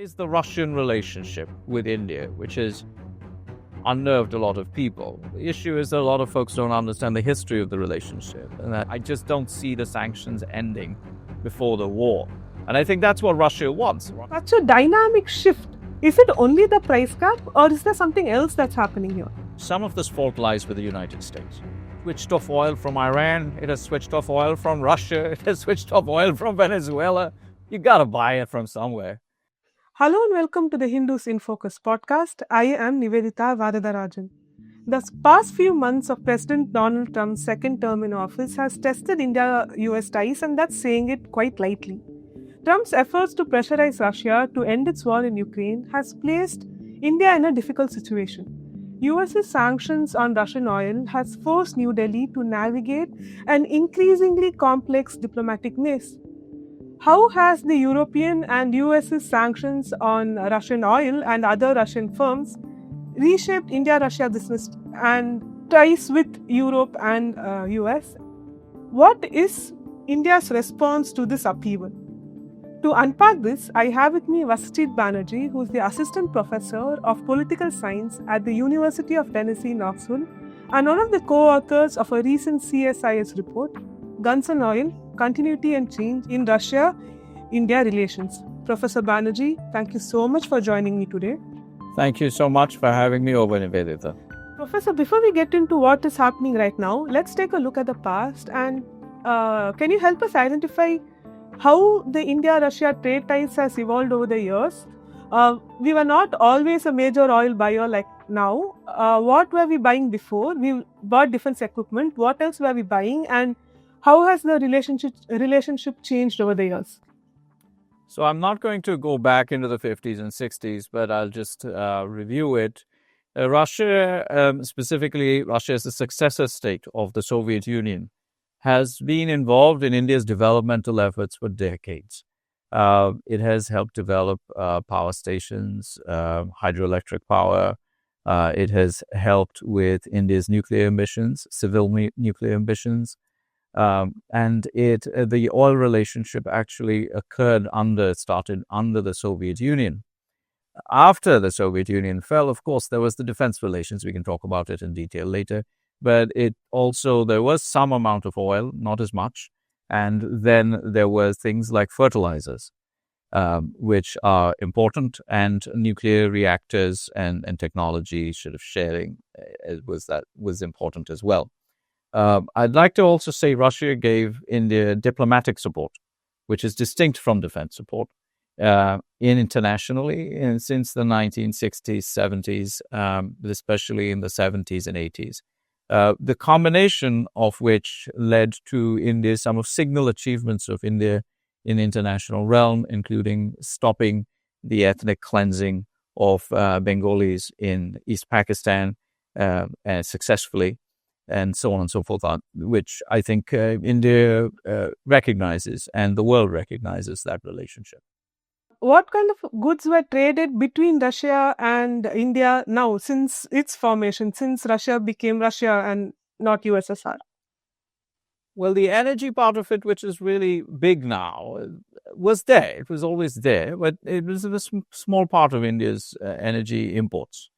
Is the Russian relationship with India, which has unnerved a lot of people. The issue is that a lot of folks don't understand the history of the relationship, and that I just don't see the sanctions ending before the war. And I think that's what Russia wants. Such a dynamic shift. Is it only the price cap, or is there something else that's happening here? Some of this fault lies with the United States. Switched off oil from Iran, it has switched off oil from Russia, it has switched off oil from Venezuela. You gotta buy it from somewhere. Hello and welcome to the Hindus in Focus podcast. I am Nivedita V. The past few months of President Donald Trump's second term in office has tested India-US ties, and that's saying it quite lightly. Trump's efforts to pressurize Russia to end its war in Ukraine has placed India in a difficult situation. US's sanctions on Russian oil has forced New Delhi to navigate an increasingly complex diplomatic maze. How has the European and US's sanctions on Russian oil and other Russian firms reshaped India-Russia business and ties with Europe and US? What is India's response to this upheaval? To unpack this, I have with me Vasabjit Banerjee, who is the Assistant Professor of Political Science at the University of Tennessee, Knoxville, and one of the co-authors of a recent CSIS report, Guns and Oil, Continuity and Change in Russia-India Relations. Professor Banerjee, thank you so much for joining me today. Thank you so much for having me over, Nivedita. Professor, before we get into what is happening right now, let's take a look at the past, and can you help us identify how the India-Russia trade ties has evolved over the years? We were not always a major oil buyer like now. What were we buying before? We bought defense equipment. What else were we buying? And how has the relationship changed over the years? So I'm not going to go back into the 50s and 60s, but I'll just review it. Russia, specifically Russia as the successor state of the Soviet Union, has been involved in India's developmental efforts for decades. It has helped develop power stations, hydroelectric power. It has helped with India's nuclear ambitions, civil nuclear ambitions. And the oil relationship actually started under the Soviet Union. After the Soviet Union fell, of course, there was the defense relations. We can talk about it in detail later. But there was some amount of oil, not as much. And then there were things like fertilizers, which are important, and nuclear reactors and technology sort of sharing was important as well. I'd like to also say Russia gave India diplomatic support, which is distinct from defense support internationally and since the 1960s, 70s, especially in the 70s and 80s. The combination of which led to some of signal achievements of India in the international realm, including stopping the ethnic cleansing of Bengalis in East Pakistan successfully, and so on and so forth, which I think India recognizes, and the world recognizes that relationship. What kind of goods were traded between Russia and India now since its formation, since Russia became Russia and not USSR? Well, the energy part of it, which is really big now, was there. It was always there, but it was a small part of India's energy imports.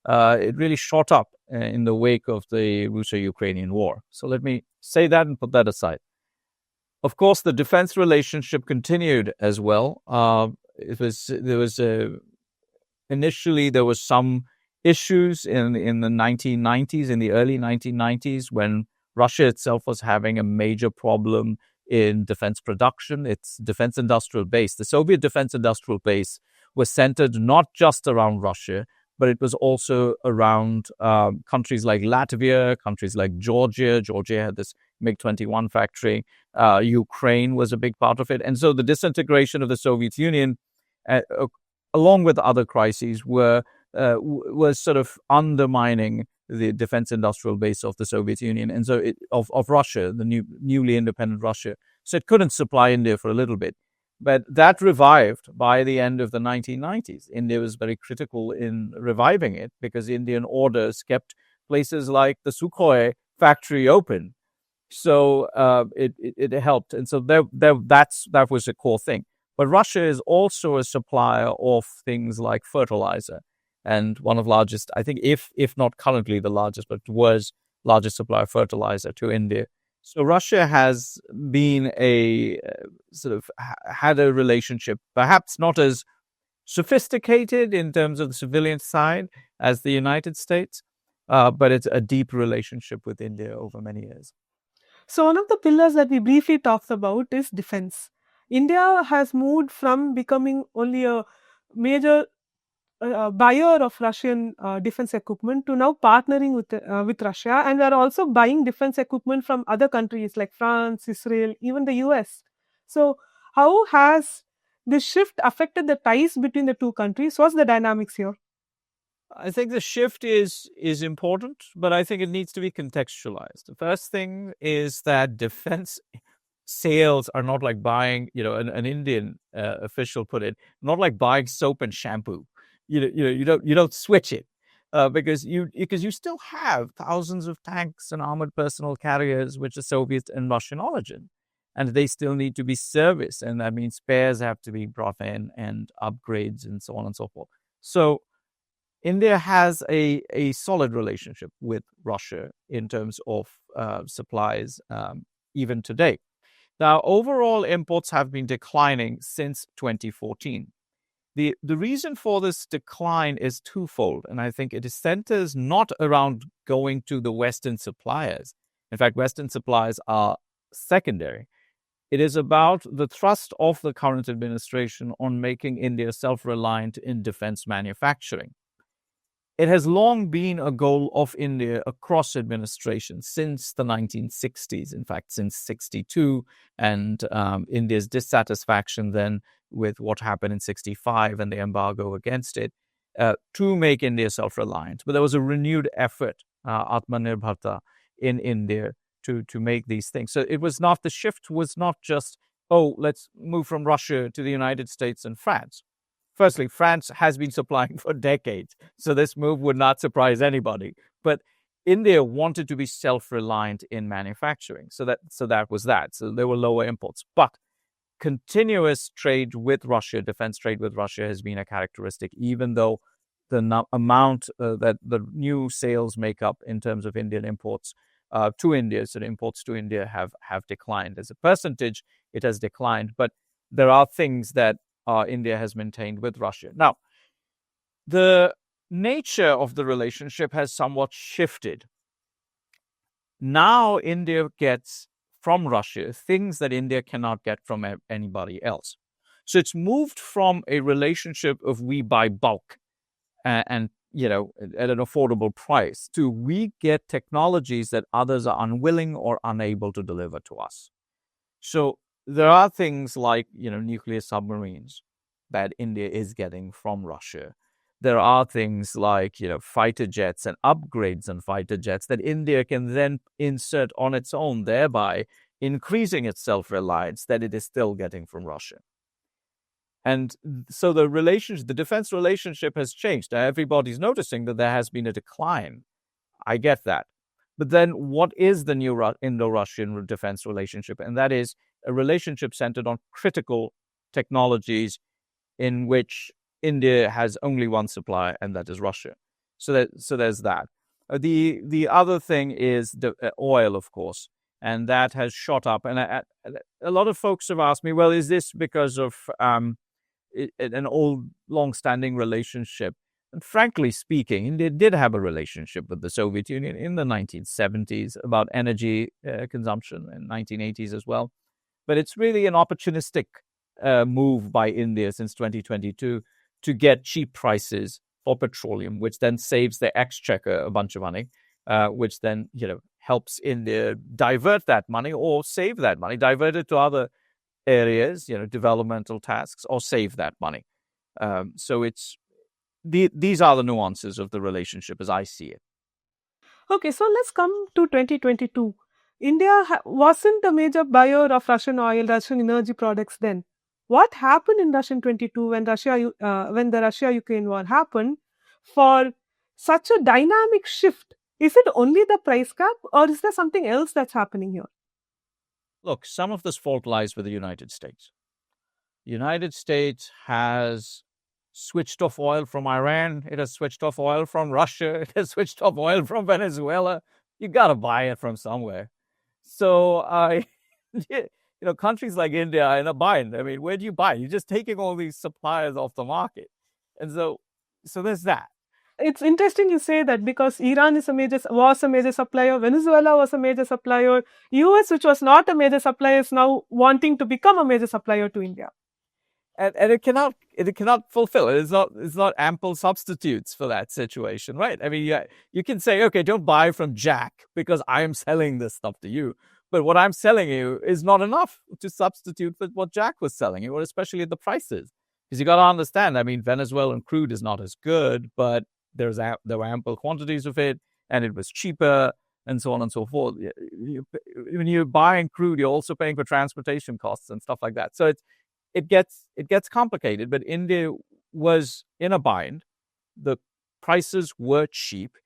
It really shot up in the wake of the Russia-Ukrainian war. So let me say that and put that aside. Of course, the defense relationship continued as well. Initially there was some issues in the 1990s, in the early 1990s, when Russia itself was having a major problem in defense production. Its defense industrial base, the Soviet defense industrial base, was centered not just around Russia, but it was also around countries like Latvia, countries like Georgia. Georgia had this MiG-21 factory. Ukraine was a big part of it. And so the disintegration of the Soviet Union, along with other crises, was sort of undermining the defense industrial base of the Soviet Union, and so of Russia, the newly independent Russia. So it couldn't supply India for a little bit. But that revived by the end of the 1990s. India was very critical in reviving it because Indian orders kept places like the Sukhoi factory open. So it helped. And so that was a core thing. But Russia is also a supplier of things like fertilizer, and one of largest, I think, if not currently the largest, but was largest supplier of fertilizer to India. So Russia has been a sort of had a relationship, perhaps not as sophisticated in terms of the civilian side as the United States, but it's a deep relationship with India over many years. So, one of the pillars that we briefly talked about is defense. India has moved from becoming only a major buyer of Russian defense equipment to now partnering with Russia, and we are also buying defense equipment from other countries like France, Israel, even the US. So, how has this shift affected the ties between the two countries? What's the dynamics here? I think the shift is important, but I think it needs to be contextualized. The first thing is that defense sales are not like buying, an Indian official put it, not like buying soap and shampoo. You don't switch it because you still have thousands of tanks and armored personnel carriers which are Soviet and Russian origin, and they still need to be serviced, and that means spares have to be brought in and upgrades and so on and so forth. So India has a solid relationship with Russia in terms of supplies even today. Now, overall imports have been declining since 2014. The reason for this decline is twofold, and I think it centers not around going to the Western suppliers. In fact, Western suppliers are secondary. It is about the thrust of the current administration on making India self-reliant in defense manufacturing. It has long been a goal of India across administrations since the 1960s, in fact, since 62, and India's dissatisfaction then with what happened in 65 and the embargo against it, to make India self-reliant. But there was a renewed effort, Atmanirbharta, in India to make these things. So the shift was not just, oh, let's move from Russia to the United States and France. Firstly, France has been supplying for decades, so this move would not surprise anybody. But India wanted to be self-reliant in manufacturing, so that was that. So there were lower imports, but continuous trade with Russia, defense trade with Russia, has been a characteristic, even though the amount that the new sales make up in terms of Indian imports to India, so the imports to India have declined. As a percentage, it has declined, but there are things that India has maintained with Russia. Now, the nature of the relationship has somewhat shifted. Now, India gets from Russia things that India cannot get from anybody else. So it's moved from a relationship of we buy bulk and at an affordable price to we get technologies that others are unwilling or unable to deliver to us. So there are things like, nuclear submarines that India is getting from Russia. There are things like, fighter jets and upgrades on fighter jets that India can then insert on its own, thereby increasing its self-reliance that it is still getting from Russia. And so the defense relationship has changed. Now, everybody's noticing that there has been a decline. I get that. But then what is the new Indo-Russian defense relationship? And that is a relationship centered on critical technologies in which India has only one supplier, and that is Russia. So there's that. The other thing is the oil, of course, and that has shot up. And a lot of folks have asked me, well, is this because of an old, long-standing relationship? And frankly speaking, India did have a relationship with the Soviet Union in the 1970s about energy consumption, and 1980s as well. But it's really an opportunistic move by India since 2022 to get cheap prices for petroleum, which then saves the exchequer a bunch of money, which then helps India divert that money or save that money, divert it to other areas, developmental tasks, or save that money. So these are the nuances of the relationship as I see it. Okay, so let's come to 2022. India wasn't a major buyer of Russian oil, Russian energy products then. What happened in Russian 22 when when the Russia-Ukraine war happened for such a dynamic shift? Is it only the price cap, or is there something else that's happening here? Look, some of this fault lies with the United States. United States has switched off oil from Iran. It has switched off oil from Russia. It has switched off oil from Venezuela. You got to buy it from somewhere. So, countries like India are in a bind. I mean, where do you buy? You're just taking all these suppliers off the market. And so there's that. It's interesting you say that, because Iran was a major supplier, Venezuela was a major supplier, US, which was not a major supplier, is now wanting to become a major supplier to India. And it cannot fulfill it. It's not ample substitutes for that situation, right? I mean, you can say, okay, don't buy from Jack because I am selling this stuff to you. But what I'm selling you is not enough to substitute for what Jack was selling you, or especially at the prices. Because you got to understand, I mean, Venezuelan crude is not as good, but there were ample quantities of it, and it was cheaper, and so on and so forth. When you're buying crude, you're also paying for transportation costs and stuff like that. So it gets complicated. But India was in a bind. The prices were cheap,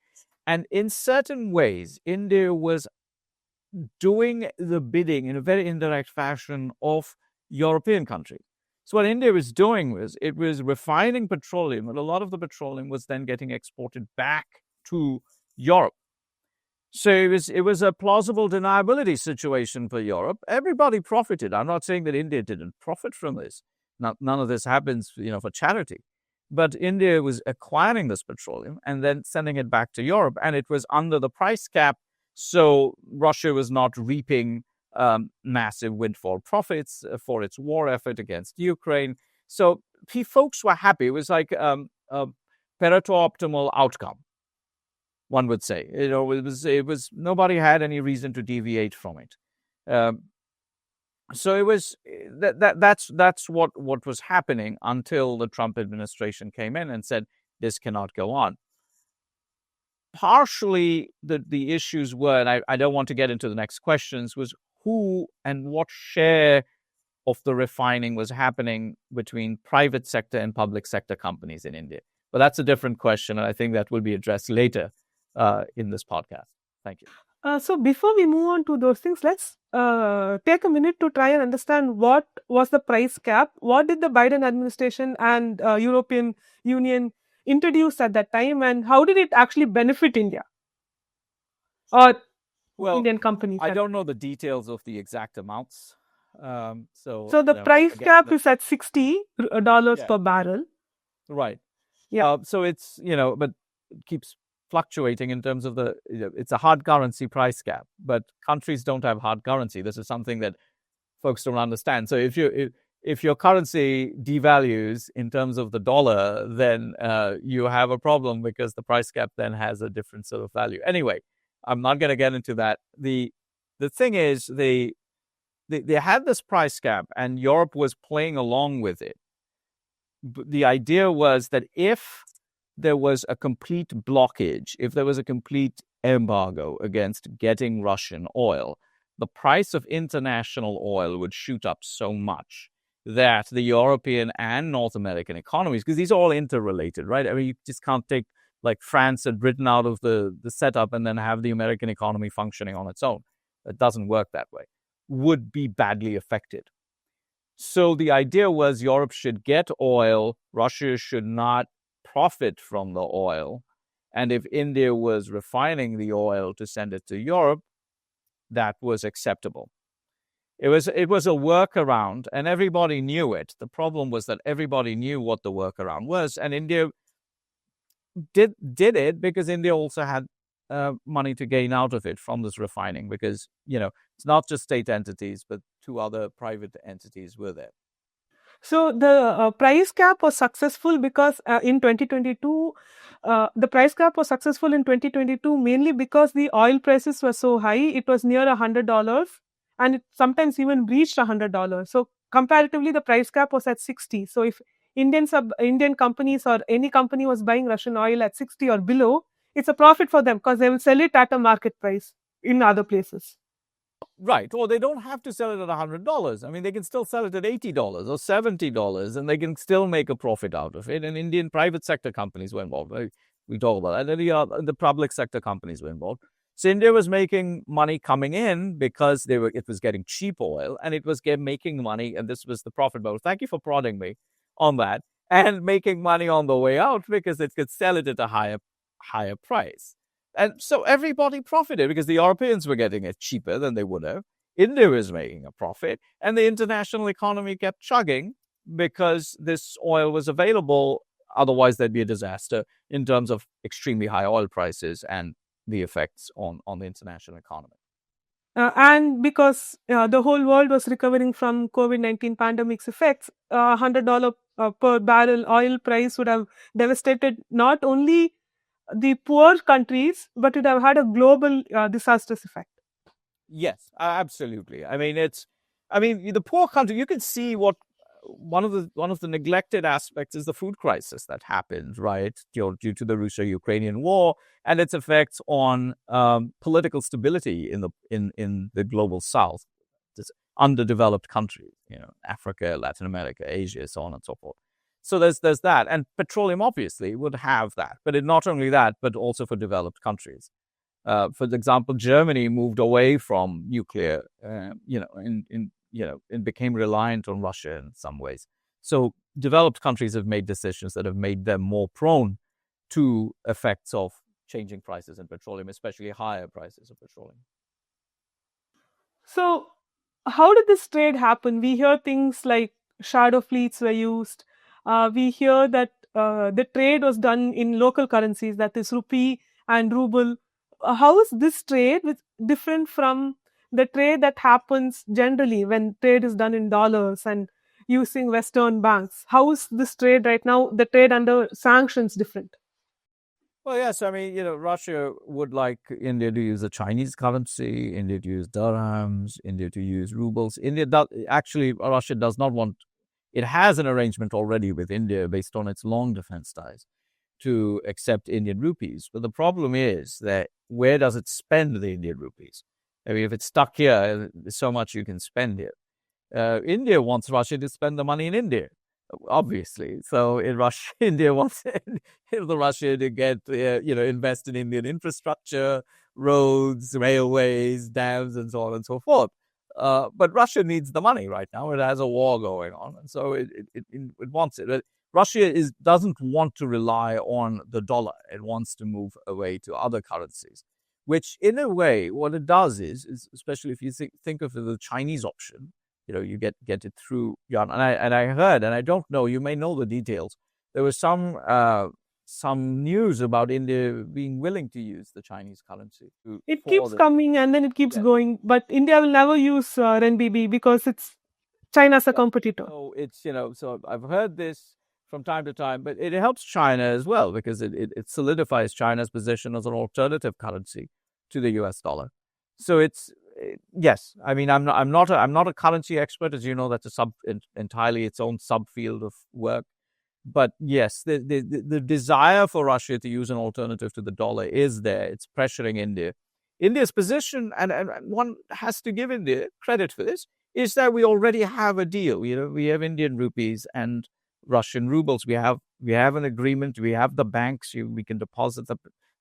and in certain ways, India was doing the bidding in a very indirect fashion of European countries. So what India was doing was it was refining petroleum, and a lot of the petroleum was then getting exported back to Europe. So it was a plausible deniability situation for Europe. Everybody profited. I'm not saying that India didn't profit from this. None of this happens, for charity. But India was acquiring this petroleum and then sending it back to Europe, and it was under the price cap. So Russia was not reaping massive windfall profits for its war effort against Ukraine. So folks were happy. It was like a Pareto optimal outcome, one would say. It was nobody had any reason to deviate from it. So it was that's what was happening until the Trump administration came in and said this cannot go on. Partially, the issues were, and I don't want to get into the next questions, was who and what share of the refining was happening between private sector and public sector companies in India. But that's a different question, and I think that will be addressed later in this podcast. Thank you. So before we move on to those things, let's take a minute to try and understand what was the price cap. What did the Biden administration and European Union introduce at that time, and how did it actually benefit India or Indian companies? I don't know the details of the exact amounts. So the price cap is at $60 per barrel. Right. Yeah. So it's, but it keeps fluctuating in terms of it's a hard currency price cap, but countries don't have hard currency. This is something that folks don't understand. So if your currency devalues in terms of the dollar, then you have a problem because the price cap then has a different sort of value. Anyway, I'm not going to get into that. The thing is, they had this price cap, and Europe was playing along with it. The idea was that if there was a complete blockage, if there was a complete embargo against getting Russian oil, the price of international oil would shoot up so much that the European and North American economies, because these are all interrelated, right? I mean, you just can't take like France and Britain out of the setup and then have the American economy functioning on its own. It doesn't work that way. Would be badly affected. So the idea was Europe should get oil, Russia should not profit from the oil, and if India was refining the oil to send it to Europe, that was acceptable. It was a workaround, and everybody knew it. The problem was that everybody knew what the workaround was, and India did it because India also had money to gain out of it from this refining, because it's not just state entities, but two other private entities were there. So the price cap was successful because in 2022, the price cap was successful in 2022 mainly because the oil prices were so high. It was near $100, and it sometimes even reached $100. So comparatively, the price cap was at 60. So if Indian companies or any company was buying Russian oil at 60 or below, it's a profit for them because they will sell it at a market price in other places. Right. Or they don't have to sell it at $100. I mean, they can still sell it at $80 or $70, and they can still make a profit out of it. And Indian private sector companies were involved. We talk about that. And the public sector companies were involved. So India was making money coming in because it was getting cheap oil, and it was making money, and this was the profit motive. Thank you for prodding me on that. And making money on the way out because it could sell it at a higher price. And so everybody profited because the Europeans were getting it cheaper than they would have. India was making a profit, and the international economy kept chugging because this oil was available. Otherwise, there'd be a disaster in terms of extremely high oil prices and the effects on the international economy. And because the whole world was recovering from COVID-19 pandemic's effects, $100 per barrel oil price would have devastated not only the poor countries, but it would have had a global disastrous effect. Yes, absolutely. I mean, the poor country. You can see what one of the neglected aspects is the food crisis that happened, right? Due to the Russia-Ukrainian war and its effects on political stability in the global South, this underdeveloped countries, Africa, Latin America, Asia, so on and so forth. So there's that, and petroleum obviously would have that, but not only that, but also for developed countries. For example, Germany moved away from nuclear, and became reliant on Russia in some ways. So developed countries have made decisions that have made them more prone to effects of changing prices in petroleum, especially higher prices of petroleum. So how did this trade happen? We hear things like shadow fleets were used. We hear that the trade was done in local currencies, that is rupee and ruble. How is this trade different from the trade that happens generally when trade is done in dollars and using Western banks? How is this trade right now, the trade under sanctions, different? Well, yes. I mean, Russia would like India to use the Chinese currency, India to use dirhams, India to use rubles. Russia does not want. It has an arrangement already with India based on its long defense ties to accept Indian rupees. But the problem is that where does it spend the Indian rupees? I mean, if it's stuck here, there's so much you can spend here. India wants Russia to spend the money in India, obviously. So India wants Russia to get, invest in Indian infrastructure, roads, railways, dams, and so on and so forth. But Russia needs the money right now. It has a war going on, and so it wants it. Russia doesn't want to rely on the dollar. It wants to move away to other currencies, which in a way, what it does is especially if you think of the Chinese option, you get it through yuan. And I heard, and I don't know, you may know the details. There was some news about India being willing to use the Chinese currency. It keeps coming and then it keeps going, but India will never use renminbi because it's China's a competitor. So so I've heard this from time to time, but it helps China as well because it solidifies China's position as an alternative currency to the US dollar. So yes. I mean, I'm not a currency expert, as you know. That's entirely its own subfield of work. But yes, the desire for Russia to use an alternative to the dollar is there. It's pressuring India. India's position, and one has to give India credit for this, is that we already have a deal. We have Indian rupees and Russian rubles. We have an agreement. We have the banks. We can deposit the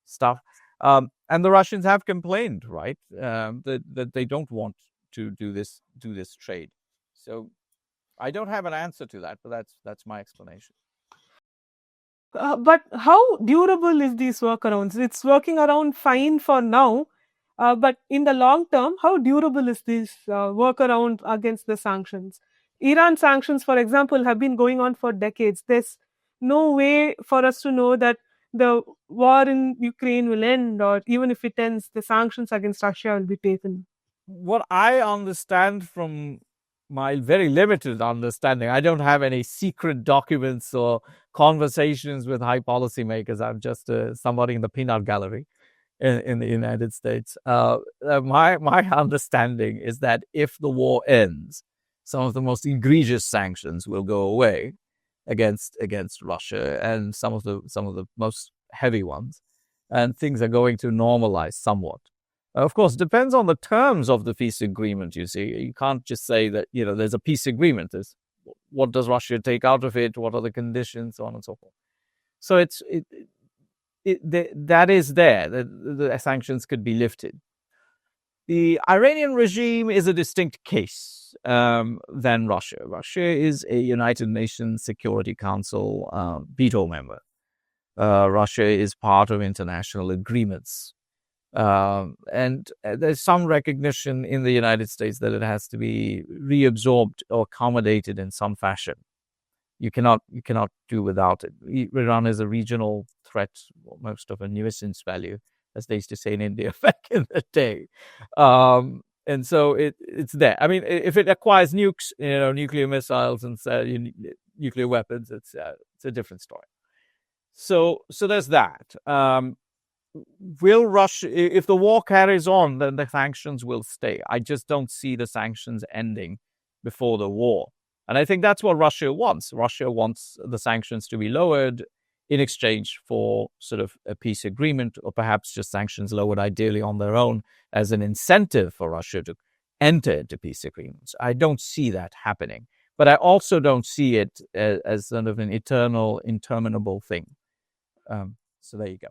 stuff. And the Russians have complained, right, that they don't want to do this trade. So I don't have an answer to that, but that's my explanation. But how durable is these workarounds? It's working around fine for now, but in the long term, how durable is this workaround against the sanctions? Iran sanctions, for example, have been going on for decades. There's no way for us to know that the war in Ukraine will end, or even if it ends, the sanctions against Russia will be taken. What I understand from my very limited understanding, I don't have any secret documents or conversations with high policymakers. I'm just somebody in the peanut gallery in the United States. My understanding is that if the war ends, some of the most egregious sanctions will go away against Russia, and some of the most heavy ones, and things are going to normalize somewhat. Of course, it depends on the terms of the peace agreement. You see, you can't just say that there's a peace agreement. What does Russia take out of it? What are the conditions, so on and so forth. So that is there. The sanctions could be lifted. The Iranian regime is a distinct case than Russia. Russia is a United Nations Security Council veto member. Russia is part of international agreements. And there's some recognition in the United States that it has to be reabsorbed or accommodated in some fashion. You cannot do without it. Iran is a regional threat, almost of a nuisance value, as they used to say in India back in the day. And so it's there. I mean, if it acquires nukes, nuclear missiles and nuclear weapons, it's a different story. So there's that. Will Russia, if the war carries on, then the sanctions will stay. I just don't see the sanctions ending before the war. And I think that's what Russia wants. Russia wants the sanctions to be lowered in exchange for sort of a peace agreement, or perhaps just sanctions lowered ideally on their own as an incentive for Russia to enter into peace agreements. I don't see that happening. But I also don't see it as sort of an eternal, interminable thing. So there you go.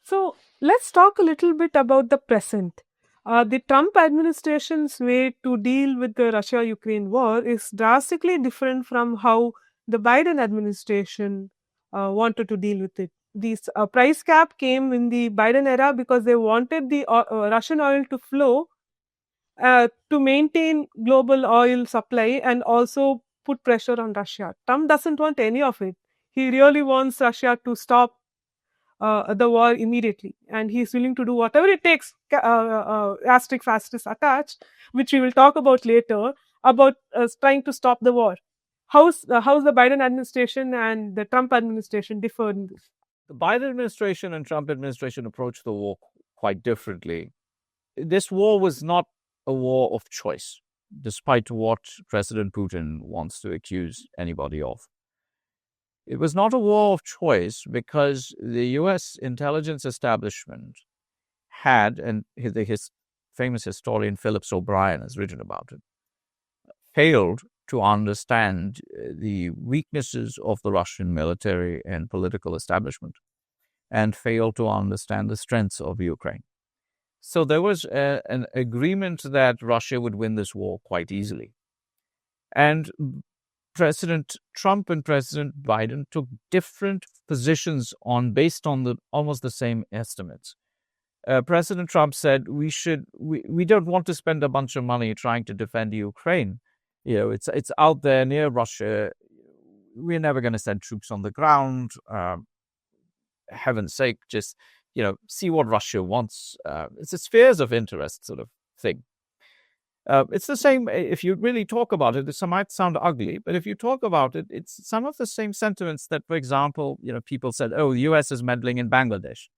So let's talk a little bit about the present. The Trump administration's way to deal with the Russia-Ukraine war is drastically different from how the Biden administration wanted to deal with it. This price cap came in the Biden era because they wanted the Russian oil to flow to maintain global oil supply and also put pressure on Russia. Trump doesn't want any of it. He really wants Russia to stop the war immediately, and he's willing to do whatever it takes, asterisk fast attached, which we will talk about later, about trying to stop the war. How's the Biden administration and the Trump administration differ in this? The Biden administration and Trump administration approached the war quite differently. This war was not a war of choice, despite what President Putin wants to accuse anybody of. It was not a war of choice because the U.S. intelligence establishment had, and his famous historian Phillips O'Brien has written about it, failed to understand the weaknesses of the Russian military and political establishment, and failed to understand the strengths of Ukraine. So there was an agreement that Russia would win this war quite easily. And President Trump and President Biden took different positions based on almost the same estimates. President Trump said we don't want to spend a bunch of money trying to defend Ukraine. It's out there near Russia. We're never going to send troops on the ground. Heaven's sake, just see what Russia wants. It's a spheres of interest sort of thing. It's the same, if you really talk about it, this might sound ugly, but if you talk about it, it's some of the same sentiments that, for example, people said, oh, the U.S. is meddling in Bangladesh.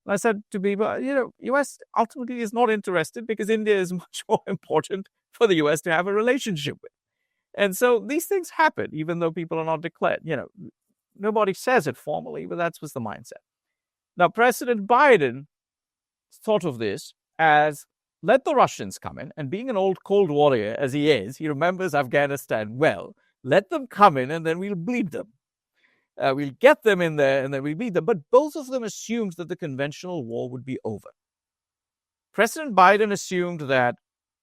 And I said to people, U.S. ultimately is not interested because India is much more important for the U.S. to have a relationship with. And so these things happen, even though people are not declared. Nobody says it formally, but that was the mindset. Now, President Biden thought of this as, let the Russians come in, and being an old Cold Warrior as he is, he remembers Afghanistan well. Let them come in, and then we'll bleed them. We'll get them in there, and then we'll beat them. But both of them assumed that the conventional war would be over. President Biden assumed that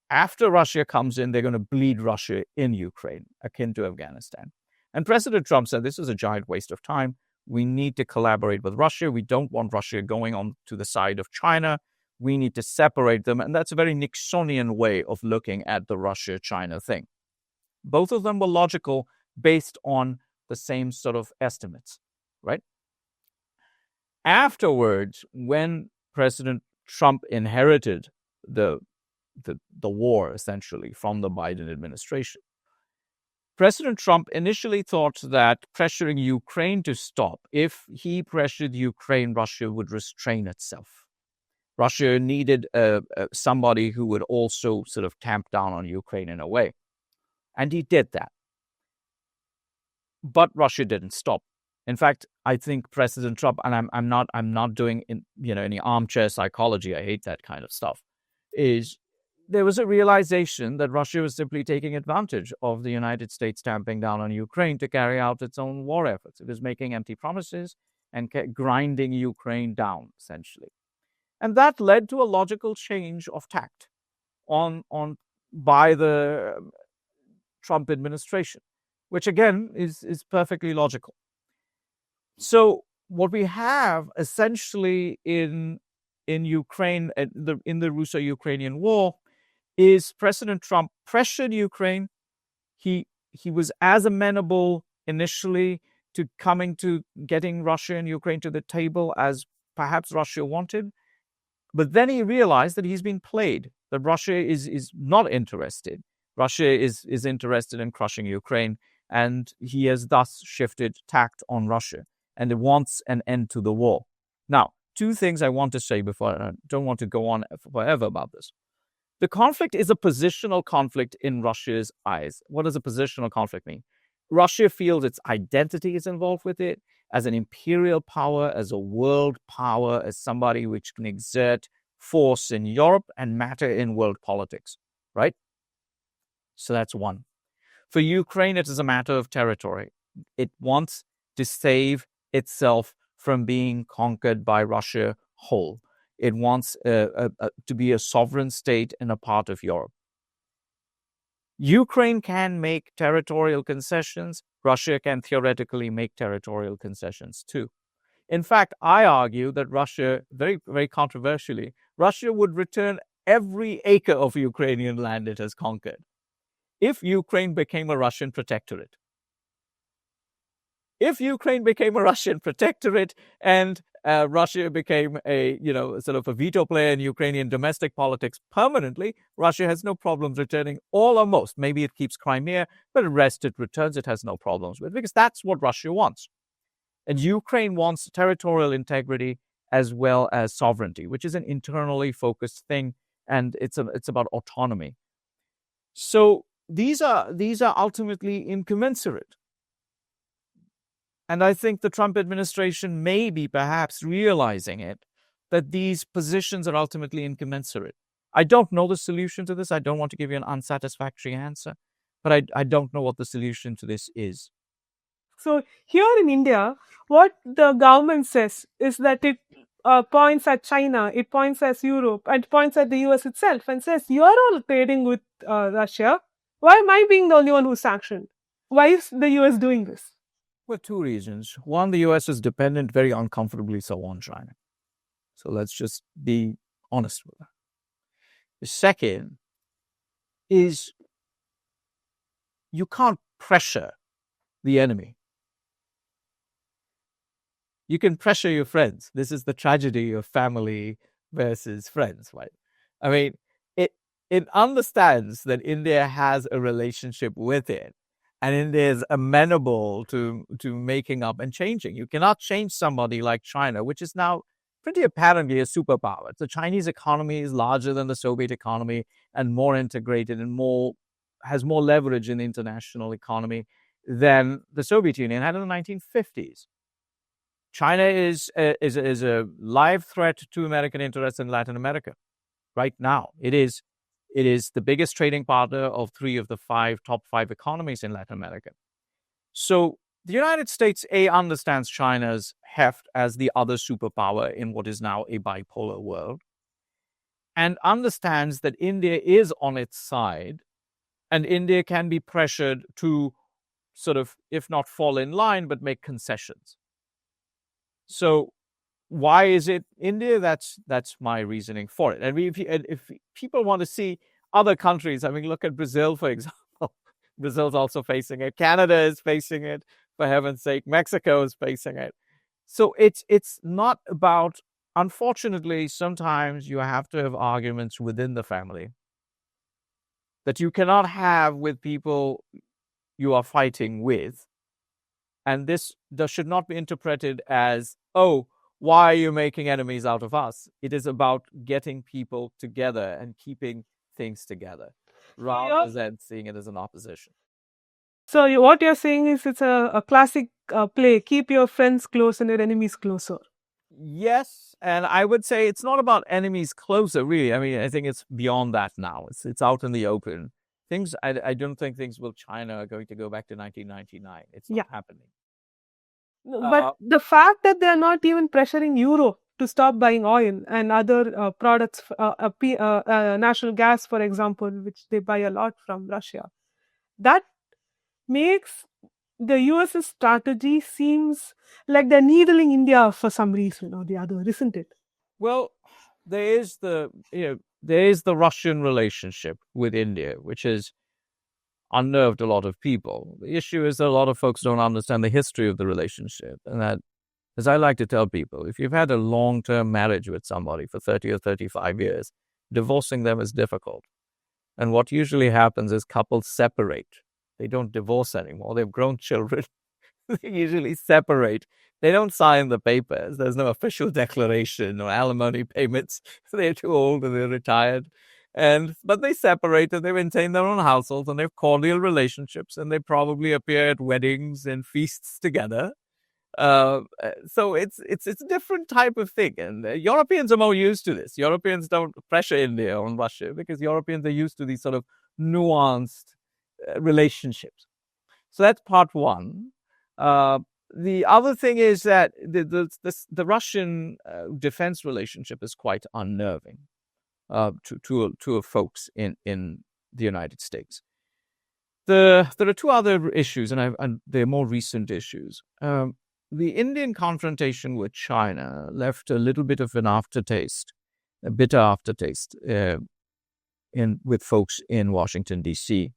after Russia comes in, they're going to bleed Russia in Ukraine, akin to Afghanistan. And President Trump said this is a giant waste of time. We need to collaborate with Russia. We don't want Russia going on to the side of China. We need to separate them. And that's a very Nixonian way of looking at the Russia-China thing. Both of them were logical based on the same sort of estimates, right? Afterwards, when President Trump inherited the war, essentially, from the Biden administration, President Trump initially thought that pressuring Ukraine to stop, if he pressured Ukraine, Russia would restrain itself. Russia needed somebody who would also sort of tamp down on Ukraine in a way. And he did that. But Russia didn't stop. In fact, I think President Trump, and I'm not doing any armchair psychology, I hate that kind of stuff, is there was a realization that Russia was simply taking advantage of the United States tamping down on Ukraine to carry out its own war efforts. It was making empty promises, and grinding Ukraine down, essentially. And that led to a logical change of tact by the Trump administration, which again is perfectly logical. So what we have essentially in Ukraine, in the Russo-Ukrainian war, is President Trump pressured Ukraine. He was as amenable initially to coming to getting Russia and Ukraine to the table as perhaps Russia wanted. But then he realized that he's been played, that Russia is not interested. Russia is interested in crushing Ukraine, and he has thus shifted tact on Russia, and it wants an end to the war. Now, two things I want to say before I don't want to go on forever about this. The conflict is a positional conflict in Russia's eyes. What does a positional conflict mean? Russia feels its identity is involved with it as an imperial power, as a world power, as somebody which can exert force in Europe and matter in world politics, right? So that's one. For Ukraine, it is a matter of territory. It wants to save itself from being conquered by Russia whole. It wants to be a sovereign state and a part of Europe. Ukraine can make territorial concessions. Russia can theoretically make territorial concessions too. In fact, I argue that Russia, very, very controversially, Russia would return every acre of Ukrainian land it has conquered if Ukraine became a Russian protectorate. If Ukraine became a Russian protectorate and Russia became a, sort of a veto player in Ukrainian domestic politics permanently, Russia has no problems returning all or most. Maybe it keeps Crimea, but the rest it returns, it has no problems with, because that's what Russia wants. And Ukraine wants territorial integrity as well as sovereignty, which is an internally focused thing, and it's about autonomy. So these are ultimately incommensurate. And I think the Trump administration may be perhaps realizing it, that these positions are ultimately incommensurate. I don't know the solution to this. I don't want to give you an unsatisfactory answer, but I don't know what the solution to this is. So here in India, what the government says is that it points at China, it points at Europe, and points at the US itself and says, you're all trading with Russia. Why am I being the only one who's sanctioned? Why is the US doing this? Well, two reasons. One, the US is dependent very uncomfortably so on China. So let's just be honest with that. The second is you can't pressure the enemy. You can pressure your friends. This is the tragedy of family versus friends, right? I mean, it understands that India has a relationship with it, and India is amenable to making up and changing. You cannot change somebody like China, which is now pretty apparently a superpower. The Chinese economy is larger than the Soviet economy and more integrated and has more leverage in the international economy than the Soviet Union had in the 1950s. China is a live threat to American interests in Latin America right now. It is the biggest trading partner of 3 of the top 5 economies in Latin America. So the United States, understands China's heft as the other superpower in what is now a bipolar world, and understands that India is on its side, and India can be pressured to sort of, if not fall in line, but make concessions. So why is it India? That's my reasoning for it. And if people want to see other countries, I mean, look at Brazil, for example. Brazil's also facing it. Canada is facing it, for heaven's sake. Mexico is facing it. So it's not about, unfortunately, sometimes you have to have arguments within the family that you cannot have with people you are fighting with. And this should not be interpreted as, oh, why are you making enemies out of us? It is about getting people together and keeping things together rather than seeing it as an opposition. So what you're saying is it's a classic play, keep your friends close and your enemies closer. Yes, and I would say it's not about enemies closer, really. I mean, I think it's beyond that now. It's out in the open. I don't think things with China are going to go back to 1999. It's not happening. But the fact that they are not even pressuring Europe to stop buying oil and other products, natural gas, for example, which they buy a lot from Russia, that makes the US's strategy seems like they're needling India for some reason or the other, isn't it? Well, there is the Russian relationship with India, which has unnerved a lot of people. The issue is that a lot of folks don't understand the history of the relationship, and that, as I like to tell people, if you've had a long-term marriage with somebody for 30 or 35 years, divorcing them is difficult. And what usually happens is couples separate. They don't divorce anymore. They've grown children. They usually separate. They don't sign the papers. There's no official declaration or alimony payments. They're too old and they're retired. But they separate and they maintain their own households and they have cordial relationships and they probably appear at weddings and feasts together. So it's a different type of thing, and Europeans are more used to this. Europeans don't pressure India on Russia because Europeans are used to these sort of nuanced relationships. So that's part one. The other thing is that the Russian defense relationship is quite unnerving to folks in the United States. There are two other issues, and they're more recent issues. The Indian confrontation with China left a little bit of an aftertaste, a bitter aftertaste, with folks in Washington, D.C.,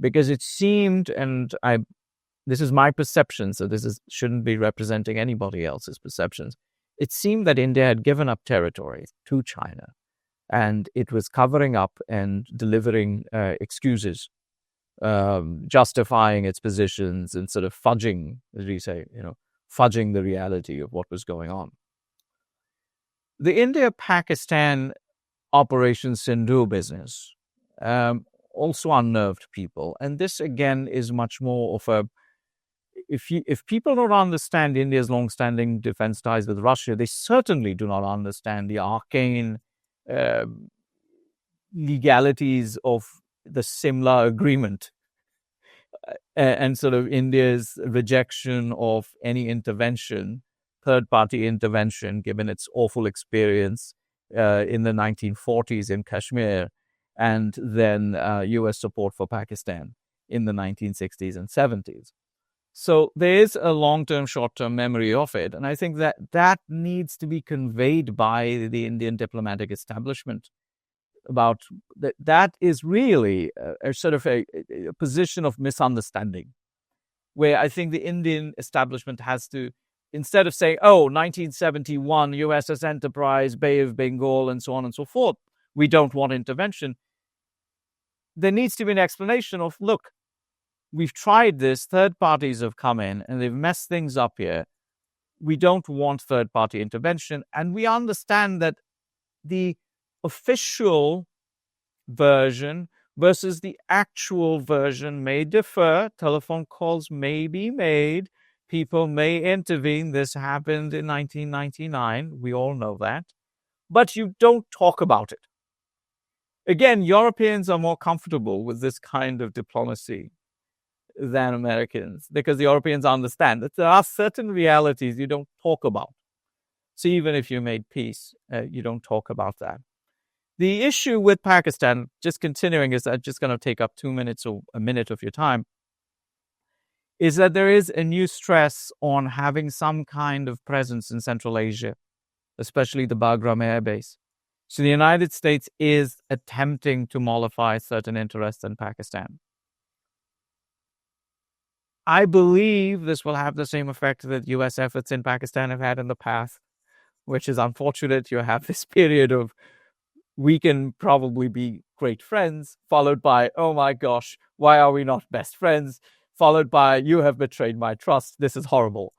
because it seemed, and this is my perception, so shouldn't be representing anybody else's perceptions. It seemed that India had given up territory to China, and it was covering up and delivering excuses, justifying its positions and sort of fudging, as we say, fudging the reality of what was going on. The India-Pakistan Operation Sindhu business also unnerved people, and this again is much more of a. If people don't understand India's long-standing defense ties with Russia, they certainly do not understand the arcane legalities of the Simla Agreement and sort of India's rejection of any intervention, third-party intervention, given its awful experience in the 1940s in Kashmir, and then U.S. support for Pakistan in the 1960s and 70s. So there is a long-term, short-term memory of it, and I think that needs to be conveyed by the Indian diplomatic establishment. About that is really a sort of a position of misunderstanding, where I think the Indian establishment has to, instead of saying, 1971 USS Enterprise, Bay of Bengal, and so on and so forth, we don't want intervention, there needs to be an explanation of, look, we've tried this, third parties have come in and they've messed things up here. We don't want third party intervention. And we understand that the official version versus the actual version may differ. Telephone calls may be made. People may intervene. This happened in 1999. We all know that. But you don't talk about it. Again, Europeans are more comfortable with this kind of diplomacy than Americans, because the Europeans understand that there are certain realities you don't talk about. So even if you made peace, you don't talk about that. The issue with Pakistan, just continuing, is that just going to take up 2 minutes or a minute of your time, is that there is a new stress on having some kind of presence in Central Asia, especially the Bagram Air Base. So the United States is attempting to mollify certain interests in Pakistan. I believe this will have the same effect that U.S. efforts in Pakistan have had in the past, which is unfortunate. You have this period of, we can probably be great friends, followed by, oh my gosh, why are we not best friends? Followed by, you have betrayed my trust. This is horrible.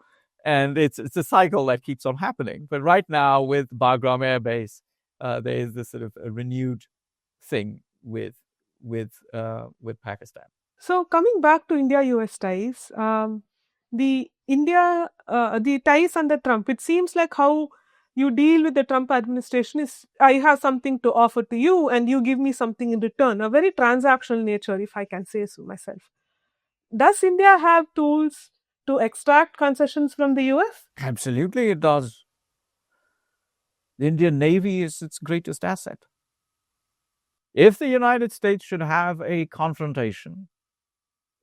And it's a cycle that keeps on happening. But right now with Bagram Air Base, there is this sort of a renewed thing with Pakistan. So coming back to India-US ties, the ties under Trump, it seems like how you deal with the Trump administration is, I have something to offer to you and you give me something in return, a very transactional nature, if I can say so myself. Does India have tools to extract concessions from the US? Absolutely, it does. The Indian Navy is its greatest asset. If the United States should have a confrontation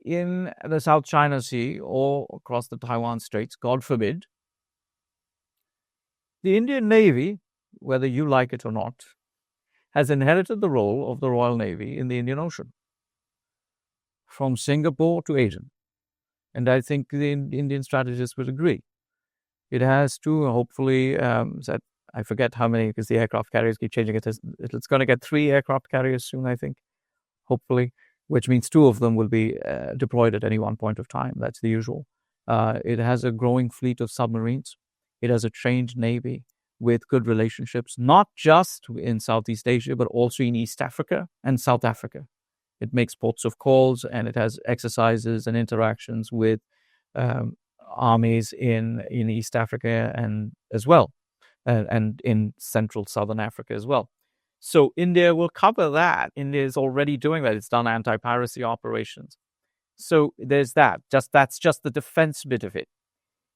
in the South China Sea or across the Taiwan Straits, God forbid, the Indian Navy, whether you like it or not, has inherited the role of the Royal Navy in the Indian Ocean, from Singapore to Aden. And I think the Indian strategists would agree. It has to, hopefully, I forget how many, because the aircraft carriers keep changing it. It's going to get 3 aircraft carriers soon, I think, hopefully, which means 2 of them will be deployed at any one point of time. That's the usual. It has a growing fleet of submarines. It has a trained Navy with good relationships, not just in Southeast Asia, but also in East Africa and South Africa. It makes ports of calls, and it has exercises and interactions with armies in East Africa and as well, and in Central Southern Africa as well. So India will cover that. India is already doing that. It's done anti-piracy operations. So there's that. That's just the defense bit of it.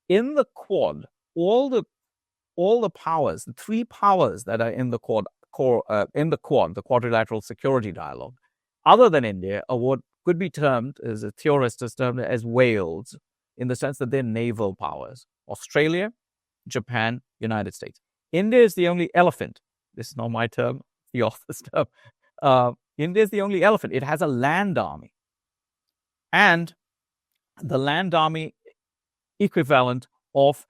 In the Quad, all the powers, the 3 powers that are in the Quad, the Quadrilateral Security Dialogue, other than India, are what could be termed, as a theorist has termed it, as whales, in the sense that they're naval powers. Australia, Japan, United States. India is the only elephant. This is not my term, the author's term. India is the only elephant. It has a land army. And the land army equivalent of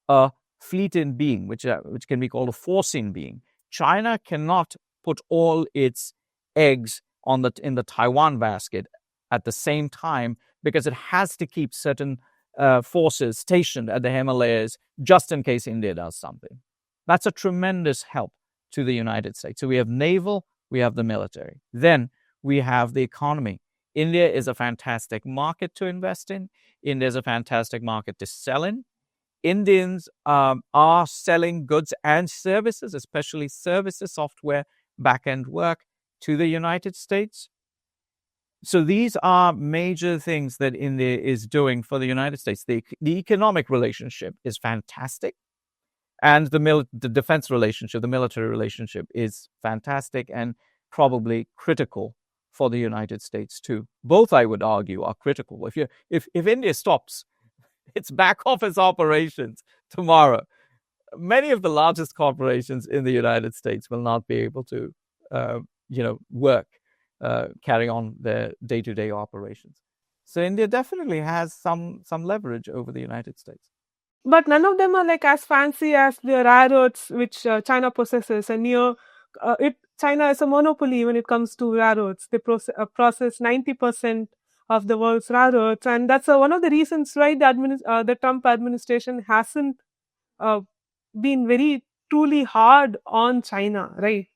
a fleet in being, which can be called a force in being. China cannot put all its eggs in the Taiwan basket at the same time, because it has to keep certain forces stationed at the Himalayas just in case India does something. That's a tremendous help to the United States. So we have naval, we have the military. Then we have the economy. India is a fantastic market to invest in. India is a fantastic market to sell in. Indians are selling goods and services, especially services, software, back-end work, to the United States. So these are major things that India is doing for the United States. The economic relationship is fantastic. And the defense relationship, the military relationship, is fantastic and probably critical for the United States too. Both, I would argue, are critical. If India stops its back office operations tomorrow, many of the largest corporations in the United States will not be able to, carry on their day-to-day operations. So India definitely has some leverage over the United States. But none of them are like as fancy as the rare earths which China possesses. And China is a monopoly when it comes to rare earths. They process 90% of the world's rare earths, and that's one of the reasons why the Trump administration hasn't been very truly hard on China, right?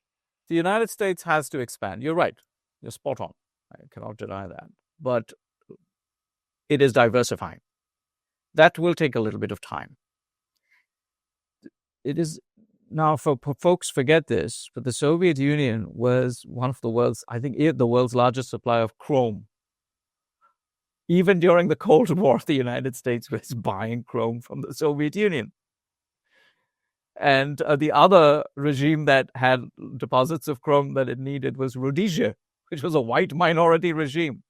The United States has to expand. You're right. You're spot on. I cannot deny that. But it is diversifying. That will take a little bit of time. It is now, for folks forget this, but the Soviet Union was one of the world's, I think, the world's largest supplier of chrome. Even during the Cold War, the United States was buying chrome from the Soviet Union. And the other regime that had deposits of chrome that it needed was Rhodesia, which was a white minority regime.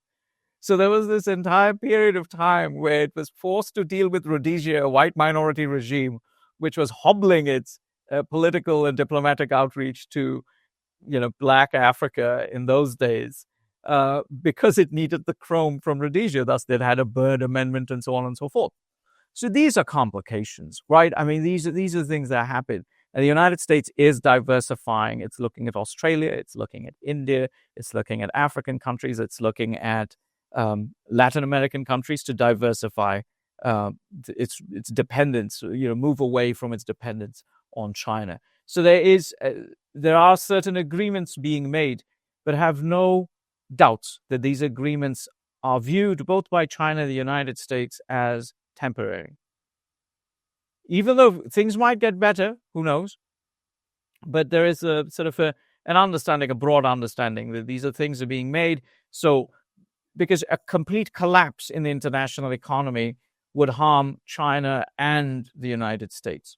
So there was this entire period of time where it was forced to deal with Rhodesia, a white minority regime, which was hobbling its political and diplomatic outreach to, Black Africa in those days, because it needed the chrome from Rhodesia. Thus, they'd had a Byrd Amendment and so on and so forth. So these are complications, right? I mean, these are things that happen. And the United States is diversifying. It's looking at Australia. It's looking at India. It's looking at African countries. It's looking at Latin American countries to diversify its dependence, move away from its dependence on China. So there are certain agreements being made, but have no doubts that these agreements are viewed both by China and the United States as temporary. Even though things might get better, who knows? But there is a sort of an understanding, a broad understanding that these are things that are being made. So, because a complete collapse in the international economy would harm China and the United States.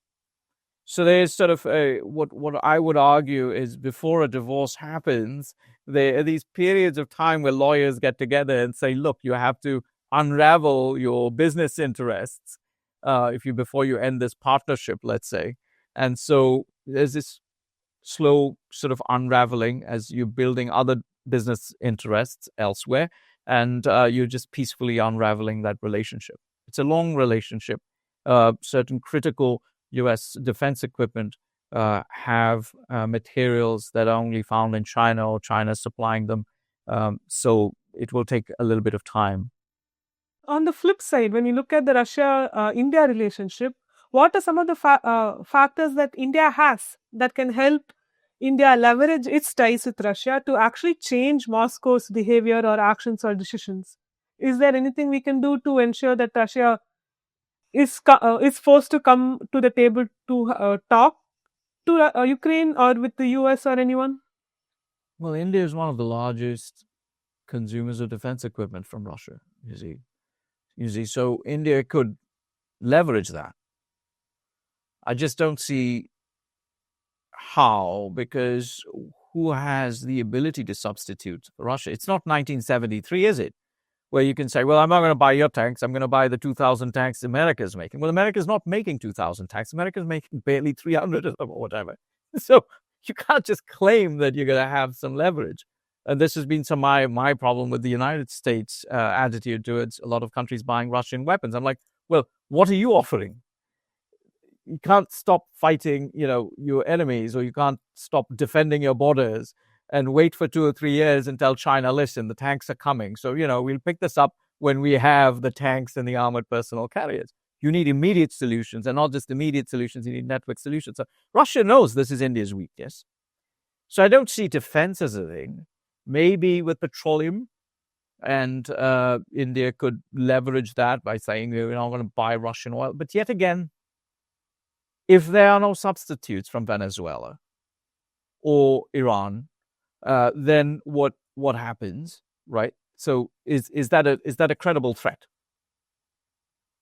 So there's sort of what I would argue is before a divorce happens, there are these periods of time where lawyers get together and say, look, you have to unravel your business interests before you end this partnership, let's say. And so there's this slow sort of unraveling as you're building other business interests elsewhere, and you're just peacefully unraveling that relationship. It's a long relationship. Certain critical U.S. defense equipment have materials that are only found in China, or China supplying them. So it will take a little bit of time. On the flip side, when you look at the Russia-India relationship, what are some of the factors that India has that can help India leverage its ties with Russia to actually change Moscow's behavior or actions or decisions? Is there anything we can do to ensure that Russia is forced to come to the table to talk to Ukraine or with the US or anyone? Well, India is one of the largest consumers of defense equipment from Russia, you see. So India could leverage that. I just don't see how, because who has the ability to substitute Russia? It's not 1973, is it? Where you can say, well, I'm not going to buy your tanks. I'm going to buy the 2,000 tanks America is making. Well, America's not making 2,000 tanks. America's making barely 300 of them or whatever. So you can't just claim that you're going to have some leverage. And this has been my problem with the United States attitude towards a lot of countries buying Russian weapons. I'm like, well, what are you offering? You can't stop fighting, your enemies, or you can't stop defending your borders and wait for 2 or 3 years and tell China, listen, the tanks are coming. So, we'll pick this up when we have the tanks and the armored personnel carriers. You need immediate solutions, and not just immediate solutions, you need network solutions. So Russia knows this is India's weakness. So I don't see defense as a thing. Maybe with petroleum, and India could leverage that by saying we're not going to buy Russian oil. But yet again, if there are no substitutes from Venezuela or Iran, then what happens, right? So is that a credible threat?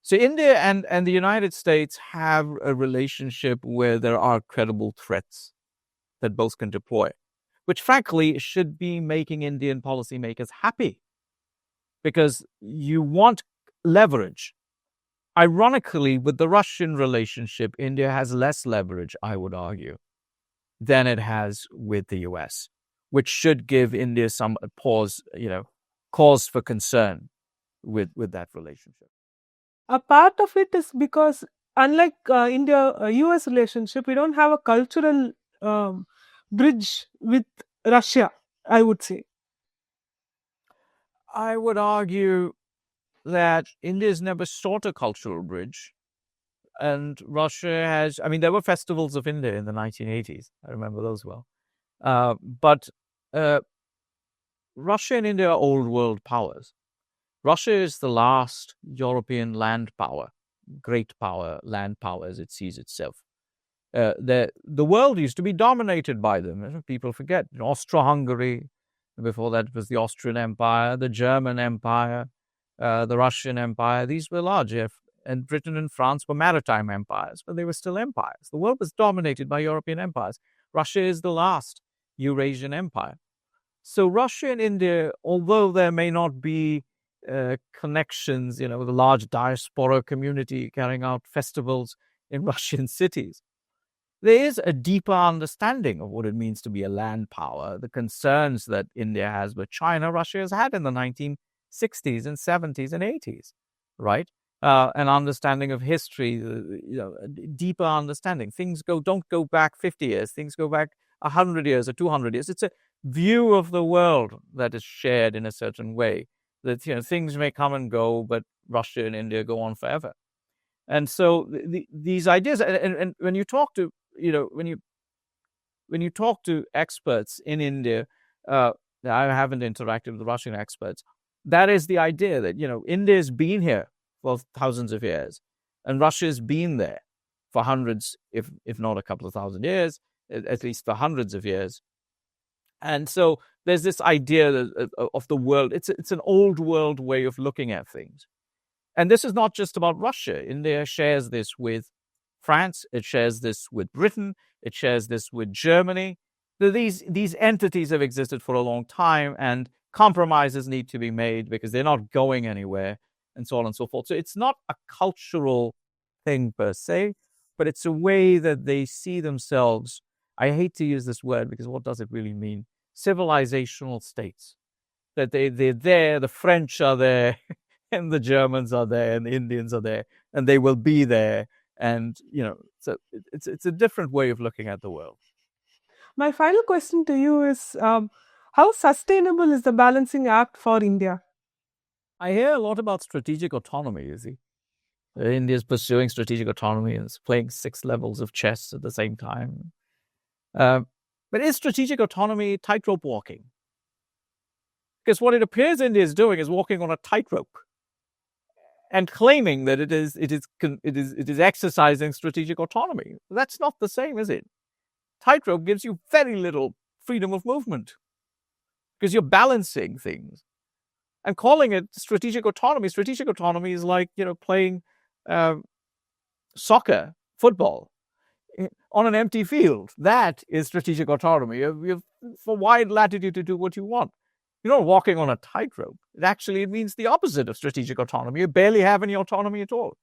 So India and the United States have a relationship where there are credible threats that both can deploy, which frankly should be making Indian policymakers happy, because you want leverage. Ironically, with the Russian relationship, India has less leverage, I would argue, than it has with the US, which should give India some cause for concern with that relationship. A part of it is because, unlike India-US relationship, we don't have a cultural bridge with Russia, I would say. I would argue that India's never sought a cultural bridge. And Russia has, there were festivals of India in the 1980s. I remember those well. But Russia and India are old world powers. Russia is the last European land power, great power, land power as it sees itself. The world used to be dominated by them. People forget. Austro-Hungary, before that was the Austrian Empire, the German Empire, the Russian Empire. These were large. And Britain and France were maritime empires, but they were still empires. The world was dominated by European empires. Russia is the last Eurasian empire. So Russia and India, although there may not be connections, with a large diaspora community carrying out festivals in Russian cities, there is a deeper understanding of what it means to be a land power. The concerns that India has with China, Russia has had in the 1960s and 70s and 80s, right? An understanding of history, a deeper understanding. Things don't go back 50 years. Things go back 100 years or 200 years. It's a view of the world that is shared in a certain way. That things may come and go, but Russia and India go on forever. And so these ideas, and when you talk to when you talk to experts in India, I haven't interacted with the Russian experts. That is the idea that India's been here for thousands of years, and Russia's been there for hundreds, if not a couple of thousand years, at least for hundreds of years. And so there's this idea of the world. It's an old world way of looking at things. And this is not just about Russia. India shares this with France. It shares this with Britain. It shares this with Germany. These entities have existed for a long time, and compromises need to be made because they're not going anywhere, and so on and so forth. So it's not a cultural thing per se, but it's a way that they see themselves. I hate to use this word because what does it really mean? Civilizational states. That they're there, the French are there, and the Germans are there, and the Indians are there, and they will be there. And, so it's a different way of looking at the world. My final question to you is, how sustainable is the balancing act for India? I hear a lot about strategic autonomy, you see. India is pursuing strategic autonomy and is playing 6 levels of chess at the same time. But is strategic autonomy tightrope walking? Because what it appears India is doing is walking on a tightrope and claiming that it is exercising strategic autonomy. That's not the same, is it? Tightrope gives you very little freedom of movement because you're balancing things. And calling it strategic autonomy is like, playing soccer, football on an empty field. That is strategic autonomy. You have for wide latitude to do what you want. You're not walking on a tightrope. It means the opposite of strategic autonomy. You barely have any autonomy at all.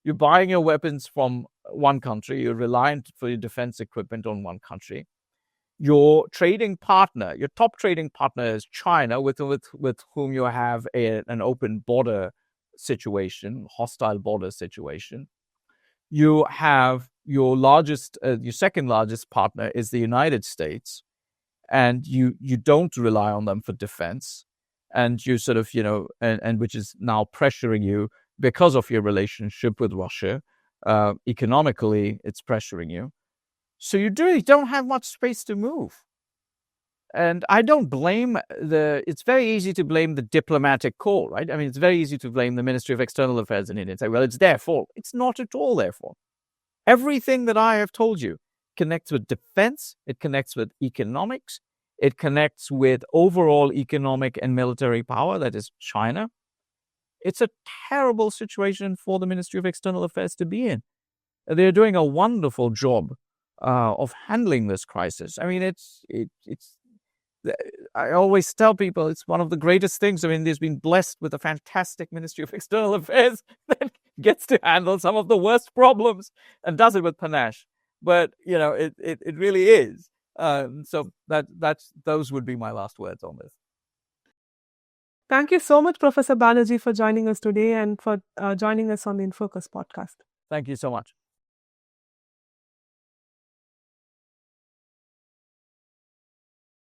You're buying your weapons from one country. You're reliant for your defense equipment on one country. Your trading partner, your top trading partner is China, with whom you have an open border situation, hostile border situation. You have your second largest partner is the United States, and you don't rely on them for defense, and you sort of, and which is now pressuring you because of your relationship with Russia. Economically, it's pressuring you. So you really don't have much space to move. And I don't blame it's very easy to blame the diplomatic corps, right? I mean, it's very easy to blame the Ministry of External Affairs in India and say, well, it's their fault. It's not at all their fault. Everything that I have told you connects with defense, it connects with economics, it connects with overall economic and military power, that is China. It's a terrible situation for the Ministry of External Affairs to be in. They're doing a wonderful job of handling this crisis. I mean, I always tell people it's one of the greatest things. I mean, India's been blessed with a fantastic Ministry of External Affairs that gets to handle some of the worst problems and does it with panache. But, it really is. So those would be my last words on this. Thank you so much, Professor Banerjee, for joining us today and for joining us on the InFocus podcast. Thank you so much.